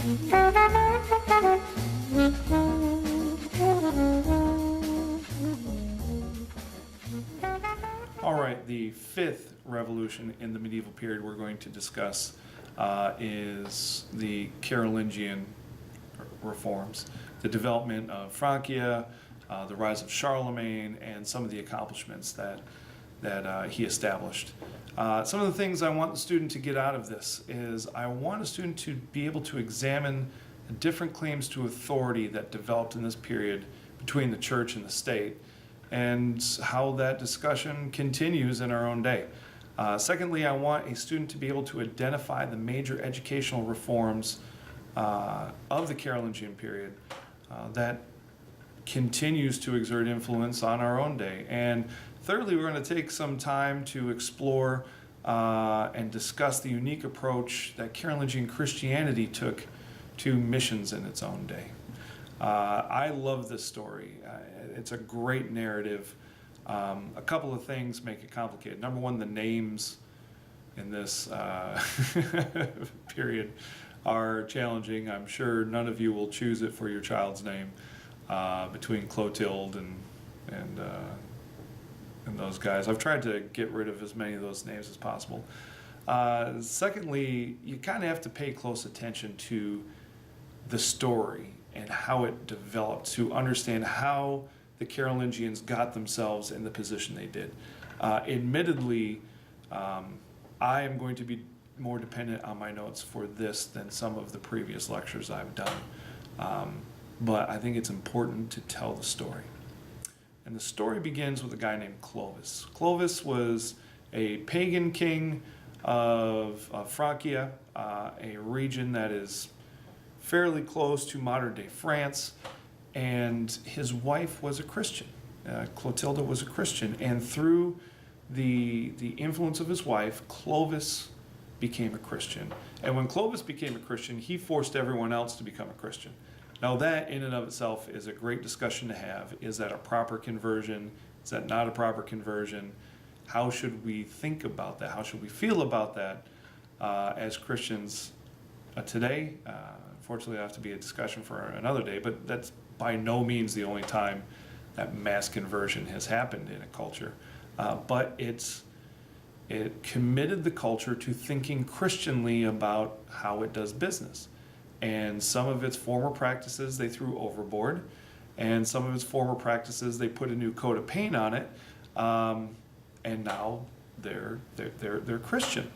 All right, the fifth revolution in the medieval period we're going to discuss is the Carolingian reforms, the development of Francia, the rise of Charlemagne, and some of the accomplishments that he established. Some of the things I want the student to get out of this is I want a student to be able to examine the different claims to authority that developed in this period between the church and the state, and how that discussion continues in our own day. Secondly, I want a student to be able to identify the major educational reforms of the Carolingian period that continues to exert influence on our own day. And thirdly, we're going to take some time to explore and discuss the unique approach that Carolingian Christianity took to missions in its own day. I love this story. It's a great narrative. A couple of things make it complicated. Number one, the names in this period are challenging. I'm sure none of you will choose it for your child's name between Clotilde and those guys. I've tried to get rid of as many of those names as possible. Secondly, you kind of have to pay close attention to the story and how it developed to understand how the Carolingians got themselves in the position they did. Admittedly, I am going to be more dependent on my notes for this than some of the previous lectures I've done. But I think it's important to tell the story. And the story begins with a guy named Clovis. Clovis was a pagan king of Francia, a region that is fairly close to modern-day France, and his wife was a Christian. Clotilde was a Christian, and through the influence of his wife, Clovis became a Christian. And when Clovis became a Christian, he forced everyone else to become a Christian. Now that in and of itself is a great discussion to have. Is that a proper conversion? Is that not a proper conversion? How should we think about that? How should we feel about that as Christians today? Unfortunately, it'll have to be a discussion for another day, but that's by no means the only time that mass conversion has happened in a culture. But it committed the culture to thinking Christianly about how it does business. And some of its former practices they threw overboard, and some of its former practices they put a new coat of paint on it, and now they're Christian.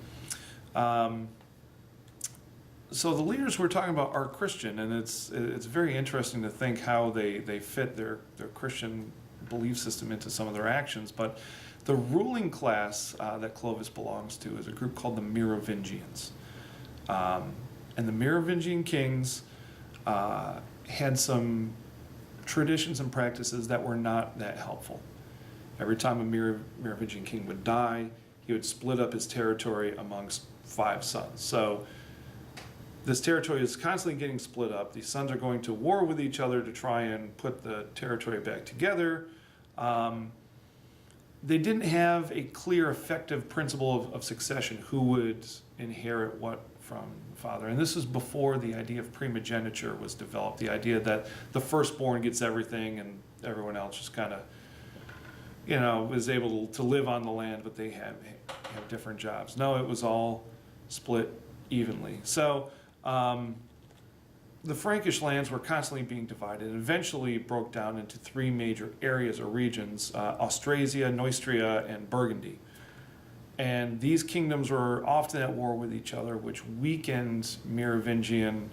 So the leaders we're talking about are Christian, and it's very interesting to think how they fit their Christian belief system into some of their actions. But the ruling class that Clovis belongs to is a group called the Merovingians. And the Merovingian kings had some traditions and practices that were not that helpful. Every time a Merovingian king would die, he would split up his territory amongst 5 sons. So this territory is constantly getting split up. These sons are going to war with each other to try and put the territory back together. They didn't have a clear, effective principle of succession, who would inherit what from the father. And this is before the idea of primogeniture was developed, the idea that the firstborn gets everything and everyone else just kind of, is able to live on the land, but they have different jobs. No, it was all split evenly. So the Frankish lands were constantly being divided and eventually broke down into 3 major areas or regions, Austrasia, Neustria, and Burgundy. And these kingdoms were often at war with each other, which weakened Merovingian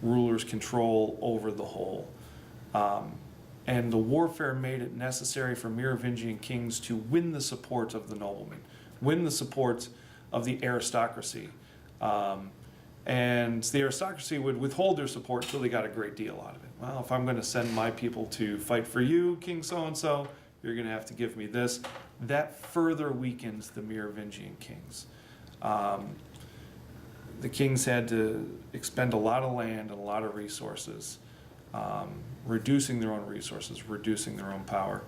rulers' control over the whole. And the warfare made it necessary for Merovingian kings to win the support of the noblemen, win the support of the aristocracy. And the aristocracy would withhold their support until they got a great deal out of it. Well, if I'm going to send my people to fight for you, King so-and-so, you're going to have to give me this. That further weakens the Merovingian kings. The kings had to expend a lot of land and a lot of resources, reducing their own resources, reducing their own power.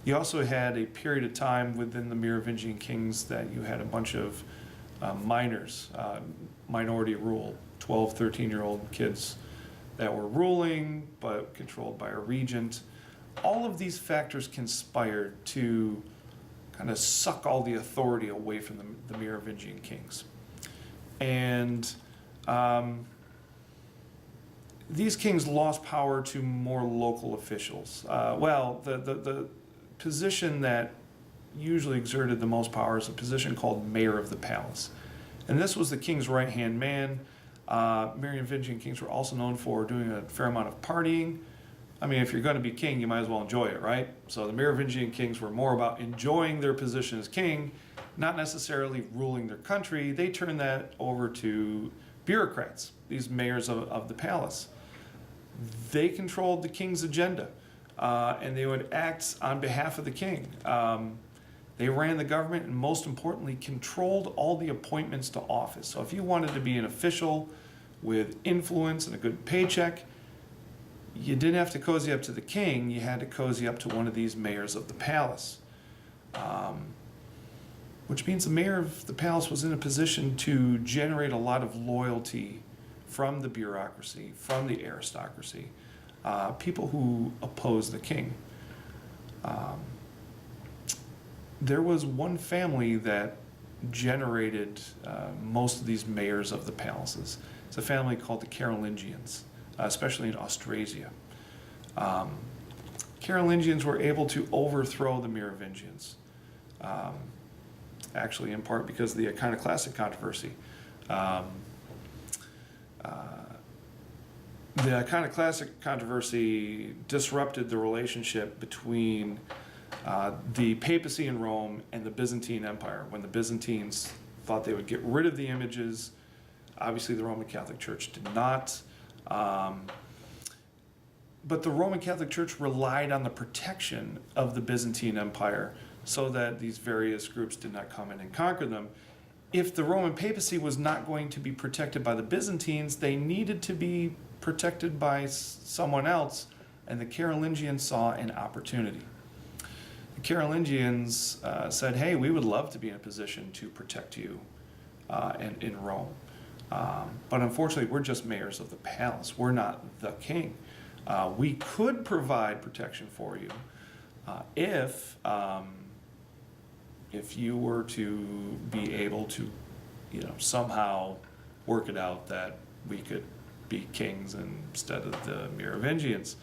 You also had a period of time within the Merovingian kings that you had a bunch of minors, minority rule, 12, 13-year-old kids that were ruling but controlled by a regent. All of these factors conspired to kind of suck all the authority away from the Merovingian kings. And these kings lost power to more local officials. The position that usually exerted the most power is a position called mayor of the palace. And this was the king's right-hand man. Merovingian kings were also known for doing a fair amount of partying. I mean, if you're going to be king, you might as well enjoy it, right? So the Merovingian kings were more about enjoying their position as king, not necessarily ruling their country. They turned that over to bureaucrats, these mayors of the palace. They controlled the king's agenda, and they would act on behalf of the king. They ran the government and, most importantly, controlled all the appointments to office. So if you wanted to be an official with influence and a good paycheck, you didn't have to cozy up to the king, you had to cozy up to one of these mayors of the palace. Which means the mayor of the palace was in a position to generate a lot of loyalty from the bureaucracy, from the aristocracy, people who oppose the king. There was one family that generated most of these mayors of the palaces. It's a family called the Carolingians, especially in Austrasia. Carolingians were able to overthrow the Merovingians, actually in part because of the iconoclastic controversy. The iconoclastic controversy disrupted the relationship between the papacy in Rome and the Byzantine Empire. When the Byzantines thought they would get rid of the images, obviously the Roman Catholic Church did not. But the Roman Catholic Church relied on the protection of the Byzantine Empire so that these various groups did not come in and conquer them. If the Roman papacy was not going to be protected by the Byzantines, they needed to be protected by someone else, and the Carolingians saw an opportunity. The Carolingians said, hey, we would love to be in a position to protect you in Rome. But unfortunately, we're just mayors of the palace. We're not the king. We could provide protection for you if you were to be able to, somehow work it out that we could be kings instead of the Merovingians.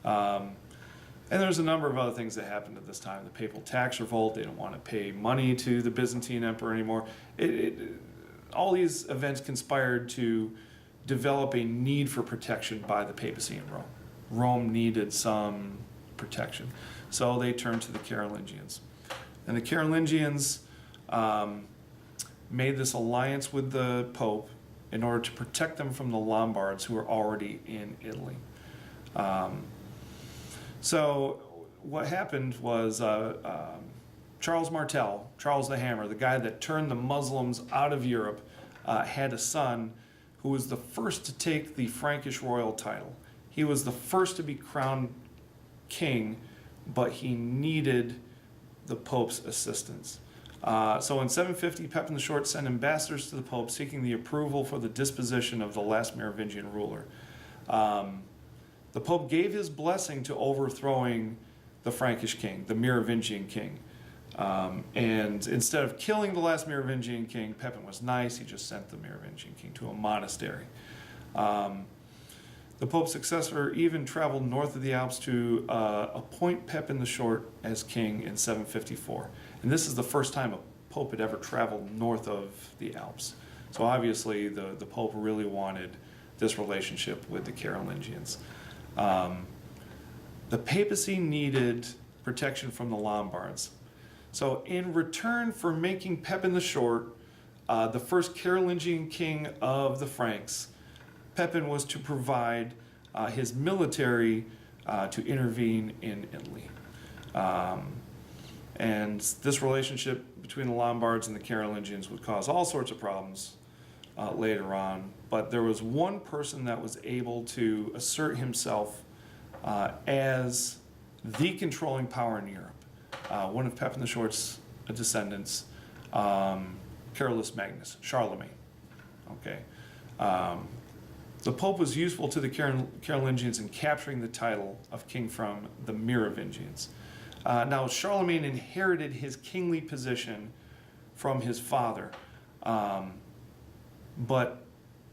And there's a number of other things that happened at this time. The papal tax revolt, they don't want to pay money to the Byzantine emperor anymore. All these events conspired to develop a need for protection by the papacy in Rome. Rome needed some protection. So they turned to the Carolingians. And the Carolingians made this alliance with the Pope in order to protect them from the Lombards who were already in Italy. So what happened was Charles Martel, Charles the Hammer, the guy that turned the Muslims out of Europe, had a son who was the first to take the Frankish royal title. He was the first to be crowned king, but he needed the Pope's assistance. So in 750, Pepin the Short sent ambassadors to the Pope seeking the approval for the disposition of the last Merovingian ruler. The Pope gave his blessing to overthrowing the Frankish king, the Merovingian king. And instead of killing the last Merovingian king, Pepin was nice. He just sent the Merovingian king to a monastery. The Pope's successor even traveled north of the Alps to appoint Pepin the Short as king in 754. And this is the first time a pope had ever traveled north of the Alps. So obviously the Pope really wanted this relationship with the Carolingians. The papacy needed protection from the Lombards. So in return for making Pepin the Short the first Carolingian king of the Franks, Pepin was to provide his military to intervene in Italy. And this relationship between the Lombards and the Carolingians would cause all sorts of problems later on. But there was one person that was able to assert himself as the controlling power in Europe. One of Pepin the Short's descendants, Carolus Magnus, Charlemagne. Okay. The Pope was useful to the Carolingians in capturing the title of king from the Merovingians. Now, Charlemagne inherited his kingly position from his father, but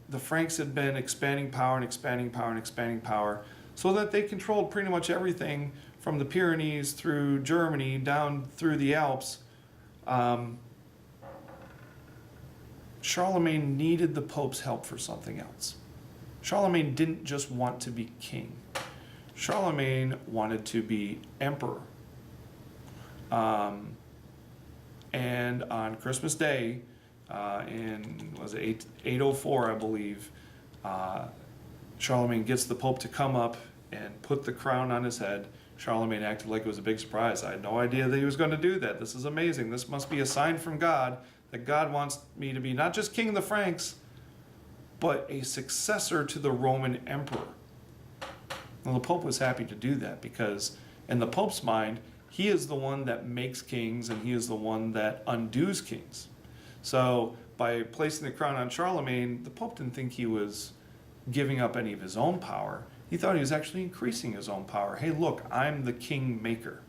the Franks had been expanding power and expanding power and expanding power, so that they controlled pretty much everything from the Pyrenees through Germany down through the Alps. Charlemagne needed the Pope's help for something else. Charlemagne didn't just want to be king. Charlemagne wanted to be emperor. And on Christmas Day, was it 804, I believe, Charlemagne gets the Pope to come up and put the crown on his head. Charlemagne acted like it was a big surprise. I had no idea that he was going to do that. This is amazing. This must be a sign from God that God wants me to be not just king of the Franks, but a successor to the Roman emperor. Well, the Pope was happy to do that because in the Pope's mind, he is the one that makes kings and he is the one that undoes kings. So by placing the crown on Charlemagne, the Pope didn't think he was giving up any of his own power. He thought he was actually increasing his own power. Hey, look, I'm the king maker.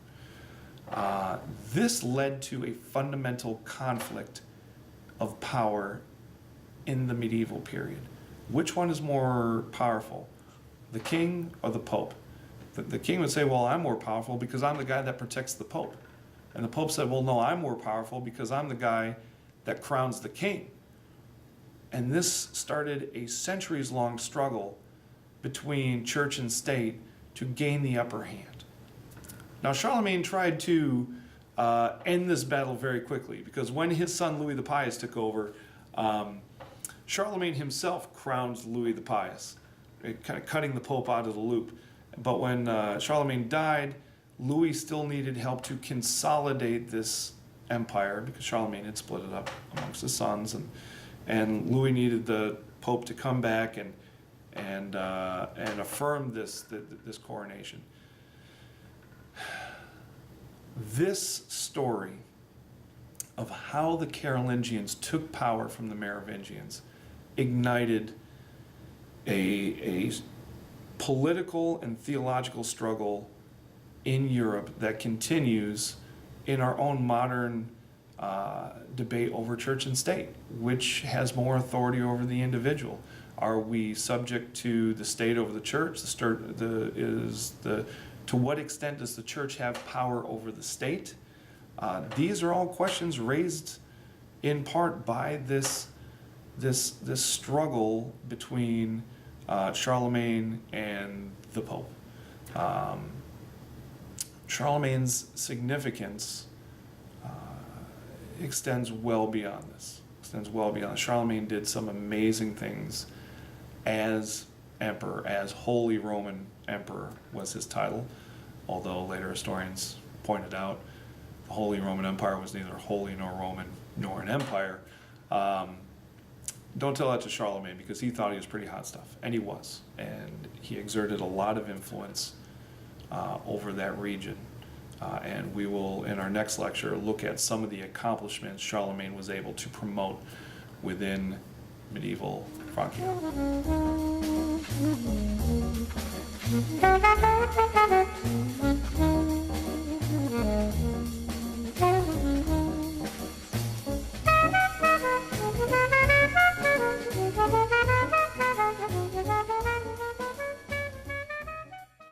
This led to a fundamental conflict of power in the medieval period. Which one is more powerful, the king or the Pope? The king would say, well, I'm more powerful because I'm the guy that protects the Pope. And the Pope said, well, no, I'm more powerful because I'm the guy that crowns the king. And this started a centuries-long struggle between church and state to gain the upper hand. Now, Charlemagne tried to end this battle very quickly because when his son Louis the Pious took over, Charlemagne himself crowned Louis the Pious, kind of cutting the Pope out of the loop. But when Charlemagne died, Louis still needed help to consolidate this empire because Charlemagne had split it up amongst his sons, and Louis needed the Pope to come back and affirm this coronation. This story of how the Carolingians took power from the Merovingians ignited a political and theological struggle in Europe that continues in our own modern debate over church and state. Which has more authority over the individual? Are we subject to the state over the church? To what extent does the church have power over the state? These are all questions raised in part by this struggle between Charlemagne and the Pope. Charlemagne's significance extends well beyond this. Charlemagne did some amazing things as emperor, as Holy Roman Emperor was his title, although later historians pointed out the Holy Roman Empire was neither holy nor Roman nor an empire. Don't tell that to Charlemagne because he thought he was pretty hot stuff, and he was, and he exerted a lot of influence over that region. And we will, in our next lecture, look at some of the accomplishments Charlemagne was able to promote within medieval Francia.